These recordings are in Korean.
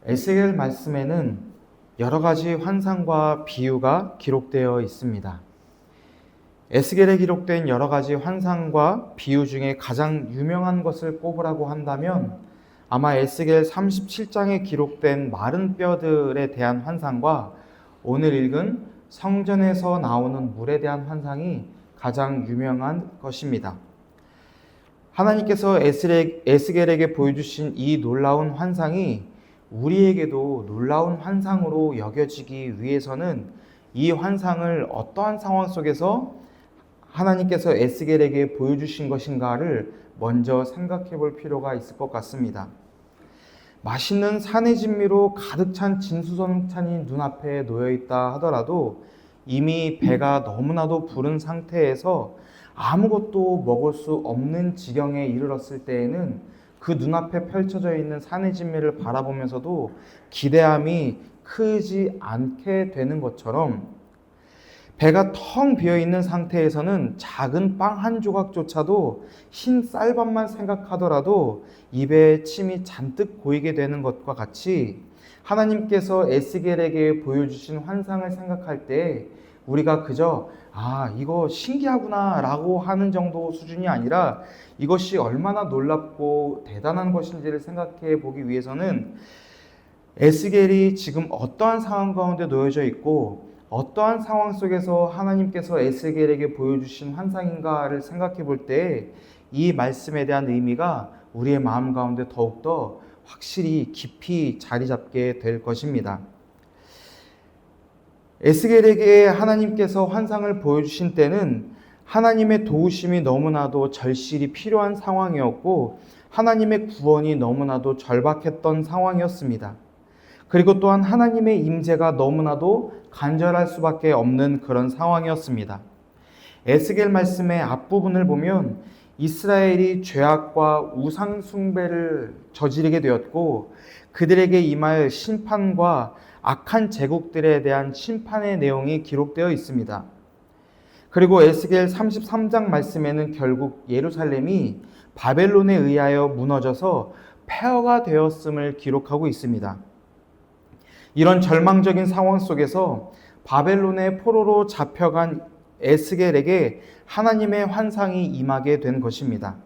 에스겔 말씀에는 여러 가지 환상과 비유가 기록되어 있습니다. 에스겔에 기록된 여러 가지 환상과 비유 중에 가장 유명한 것을 꼽으라고 한다면 아마 에스겔 37장에 기록된 마른 뼈들에 대한 환상과 오늘 읽은 성전에서 나오는 물에 대한 환상이 가장 유명한 것입니다. 하나님께서 에스겔에게 보여주신 이 놀라운 환상이 우리에게도 놀라운 환상으로 여겨지기 위해서는 이 환상을 어떠한 상황 속에서 하나님께서 에스겔에게 보여주신 것인가를 먼저 생각해 볼 필요가 있을 것 같습니다. 맛있는 산의 진미로 가득 찬 진수성찬이 눈앞에 놓여 있다 하더라도 이미 배가 너무나도 부른 상태에서 아무것도 먹을 수 없는 지경에 이르렀을 때에는 그 눈앞에 펼쳐져 있는 산의 진미를 바라보면서도 기대함이 크지 않게 되는 것처럼 배가 텅 비어있는 상태에서는 작은 빵 한 조각조차도 흰 쌀밥만 생각하더라도 입에 침이 잔뜩 고이게 되는 것과 같이 하나님께서 에스겔에게 보여주신 환상을 생각할 때 우리가 그저 이거 신기하구나 라고 하는 정도 수준이 아니라 이것이 얼마나 놀랍고 대단한 것인지를 생각해 보기 위해서는 에스겔이 지금 어떠한 상황 가운데 놓여져 있고 어떠한 상황 속에서 하나님께서 에스겔에게 보여주신 환상인가를 생각해 볼 때 이 말씀에 대한 의미가 우리의 마음 가운데 더욱더 확실히 깊이 자리 잡게 될 것입니다. 에스겔에게 하나님께서 환상을 보여주신 때는 하나님의 도우심이 너무나도 절실히 필요한 상황이었고 하나님의 구원이 너무나도 절박했던 상황이었습니다. 그리고 또한 하나님의 임재가 너무나도 간절할 수밖에 없는 그런 상황이었습니다. 에스겔 말씀의 앞부분을 보면 이스라엘이 죄악과 우상 숭배를 저지르게 되었고 그들에게 임할 심판과 악한 제국들에 대한 심판의 내용이 기록되어 있습니다. 그리고 에스겔 33장 말씀에는 결국 예루살렘이 바벨론에 의하여 무너져서 폐허가 되었음을 기록하고 있습니다. 이런 절망적인 상황 속에서 바벨론의 포로로 잡혀간 에스겔에게 하나님의 환상이 임하게 된 것입니다.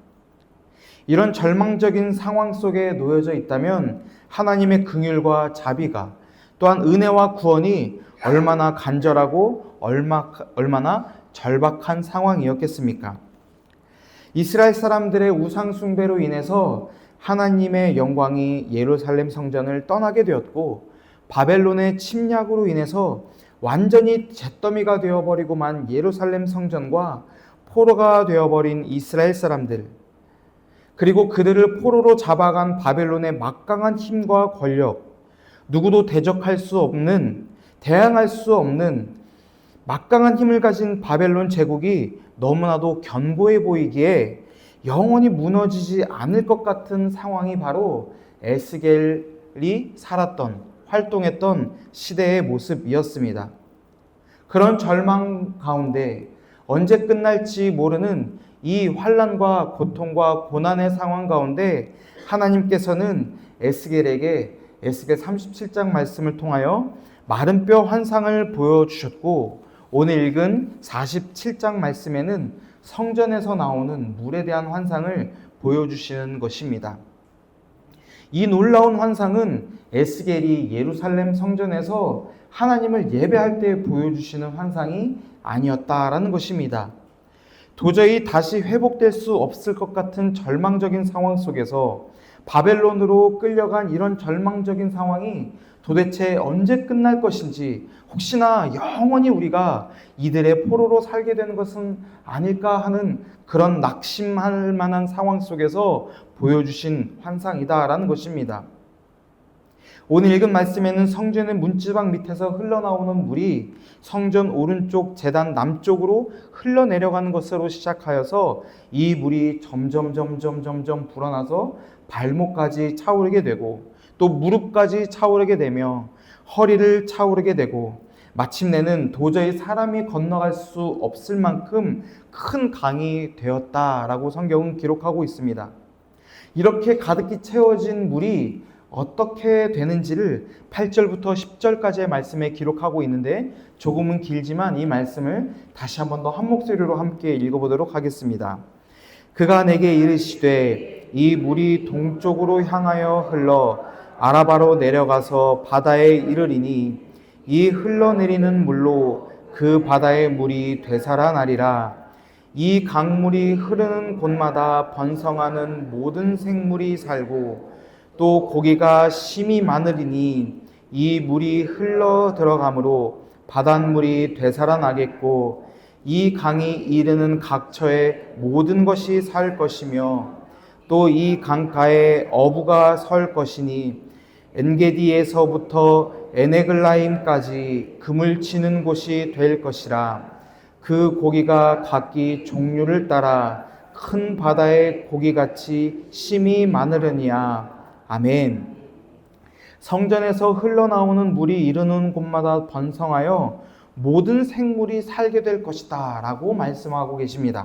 이런 절망적인 상황 속에 놓여져 있다면 하나님의 긍휼과 자비가 또한 은혜와 구원이 얼마나 간절하고 얼마나 절박한 상황이었겠습니까? 이스라엘 사람들의 우상 숭배로 인해서 하나님의 영광이 예루살렘 성전을 떠나게 되었고 바벨론의 침략으로 인해서 완전히 잿더미가 되어버리고만 예루살렘 성전과 포로가 되어버린 이스라엘 사람들, 그리고 그들을 포로로 잡아간 바벨론의 막강한 힘과 권력, 누구도 대적할 수 없는, 대항할 수 없는 막강한 힘을 가진 바벨론 제국이 너무나도 견고해 보이기에 영원히 무너지지 않을 것 같은 상황이 바로 에스겔이 살았던 활동했던 시대의 모습이었습니다. 그런 절망 가운데 언제 끝날지 모르는 이 환난과 고통과 고난의 상황 가운데 하나님께서는 에스겔에게 에스겔 37장 말씀을 통하여 마른 뼈 환상을 보여주셨고 오늘 읽은 47장 말씀에는 성전에서 나오는 물에 대한 환상을 보여주시는 것입니다. 이 놀라운 환상은 에스겔이 예루살렘 성전에서 하나님을 예배할 때 보여주시는 환상이 아니었다라는 것입니다. 도저히 다시 회복될 수 없을 것 같은 절망적인 상황 속에서 바벨론으로 끌려간 이런 절망적인 상황이 도대체 언제 끝날 것인지, 혹시나 영원히 우리가 이들의 포로로 살게 되는 것은 아닐까 하는 그런 낙심할 만한 상황 속에서 보여주신 환상이다라는 것입니다. 오늘 읽은 말씀에는 성전의 문지방 밑에서 흘러나오는 물이 성전 오른쪽 제단 남쪽으로 흘러내려가는 것으로 시작하여서 이 물이 점점 불어나서 발목까지 차오르게 되고 또 무릎까지 차오르게 되며 허리를 차오르게 되고 마침내는 도저히 사람이 건너갈 수 없을 만큼 큰 강이 되었다라고 성경은 기록하고 있습니다. 이렇게 가득히 채워진 물이 어떻게 되는지를 8절부터 10절까지의 말씀에 기록하고 있는데 조금은 길지만 이 말씀을 다시 한 번 더 한 목소리로 함께 읽어보도록 하겠습니다. 그가 내게 이르시되 이 물이 동쪽으로 향하여 흘러 아라바로 내려가서 바다에 이르리니 이 흘러내리는 물로 그 바다의 물이 되살아나리라. 이 강물이 흐르는 곳마다 번성하는 모든 생물이 살고 또 고기가 심이 많으리니 이 물이 흘러 들어가므로 바닷물이 되살아나겠고 이 강이 이르는 각처에 모든 것이 살 것이며 또 이 강가에 어부가 설 것이니 엔게디에서부터 에네글라임까지 금을 치는 곳이 될 것이라. 그 고기가 각기 종류를 따라 큰 바다의 고기같이 심이 많으려니와. 아멘. 성전에서 흘러나오는 물이 이르는 곳마다 번성하여 모든 생물이 살게 될 것이다 라고 말씀하고 계십니다.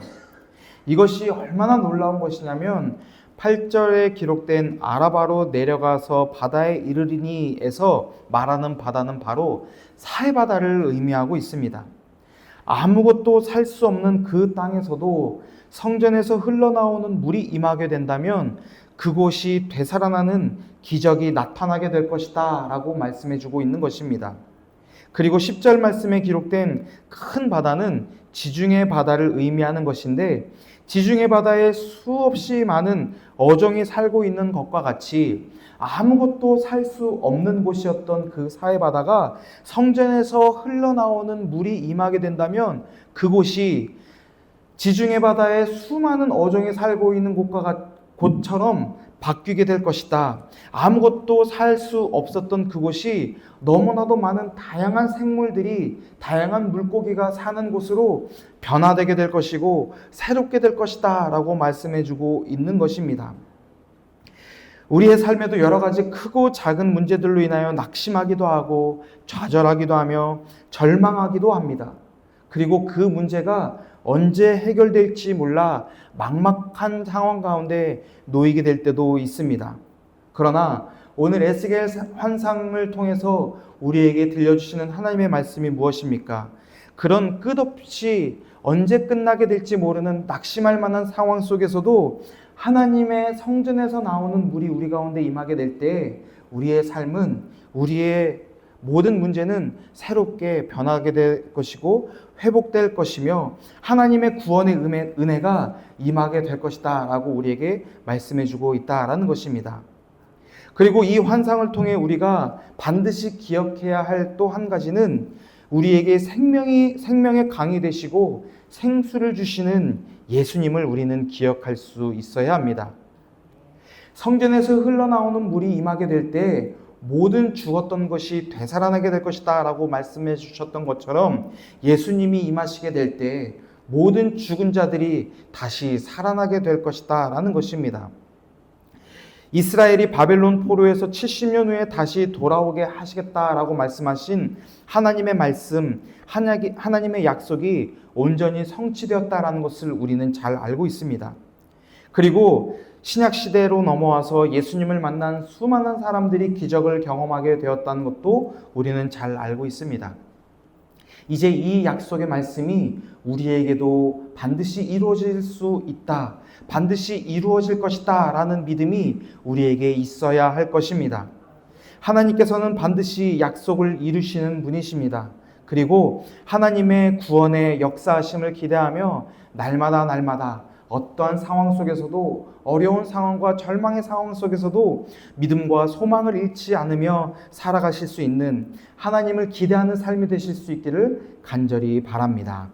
이것이 얼마나 놀라운 것이냐면 8절에 기록된 아라바로 내려가서 바다에 이르리니에서 말하는 바다는 바로 사해바다를 의미하고 있습니다. 아무것도 살 수 없는 그 땅에서도 성전에서 흘러나오는 물이 임하게 된다면 그곳이 되살아나는 기적이 나타나게 될 것이다 라고 말씀해 주고 있는 것입니다. 그리고 10절 말씀에 기록된 큰 바다는 지중해 바다를 의미하는 것인데 지중해 바다에 수없이 많은 어종이 살고 있는 것과 같이 아무것도 살 수 없는 곳이었던 그 사해바다가 성전에서 흘러나오는 물이 임하게 된다면 그곳이 지중해 바다에 수많은 어종이 살고 있는 곳처럼 바뀌게 될 것이다. 아무것도 살 수 없었던 그곳이 너무나도 많은 다양한 생물들이, 다양한 물고기가 사는 곳으로 변화되게 될 것이고 새롭게 될 것이다 라고 말씀해 주고 있는 것입니다. 우리의 삶에도 여러 가지 크고 작은 문제들로 인하여 낙심하기도 하고 좌절하기도 하며 절망하기도 합니다. 그리고 그 문제가 언제 해결될지 몰라 막막한 상황 가운데 놓이게 될 때도 있습니다. 그러나 오늘 에스겔 환상을 통해서 우리에게 들려주시는 하나님의 말씀이 무엇입니까? 그런 끝없이 언제 끝나게 될지 모르는 낙심할 만한 상황 속에서도 하나님의 성전에서 나오는 물이 우리 가운데 임하게 될 때 우리의 삶은, 우리의 모든 문제는 새롭게 변하게 될 것이고 회복될 것이며 하나님의 구원의 은혜가 임하게 될 것이다 라고 우리에게 말씀해 주고 있다라는 것입니다. 그리고 이 환상을 통해 우리가 반드시 기억해야 할 또 한 가지는 우리에게 생명의 강이 되시고 생수를 주시는 예수님을 우리는 기억할 수 있어야 합니다. 성전에서 흘러나오는 물이 임하게 될 때 모든 죽었던 것이 되살아나게 될 것이다 라고 말씀해 주셨던 것처럼 예수님이 임하시게 될 때 모든 죽은 자들이 다시 살아나게 될 것이다 라는 것입니다. 이스라엘이 바벨론 포로에서 70년 후에 다시 돌아오게 하시겠다라고 말씀하신 하나님의 말씀, 하나님의 약속이 온전히 성취되었다라는 것을 우리는 잘 알고 있습니다. 그리고 신약 시대로 넘어와서 예수님을 만난 수많은 사람들이 기적을 경험하게 되었다는 것도 우리는 잘 알고 있습니다. 이제 이 약속의 말씀이 우리에게도 반드시 이루어질 수 있다, 반드시 이루어질 것이다 라는 믿음이 우리에게 있어야 할 것입니다. 하나님께서는 반드시 약속을 이루시는 분이십니다. 그리고 하나님의 구원의 역사하심을 기대하며 날마다 어떠한 상황 속에서도, 어려운 상황과 절망의 상황 속에서도 믿음과 소망을 잃지 않으며 살아가실 수 있는, 하나님을 기대하는 삶이 되실 수 있기를 간절히 바랍니다.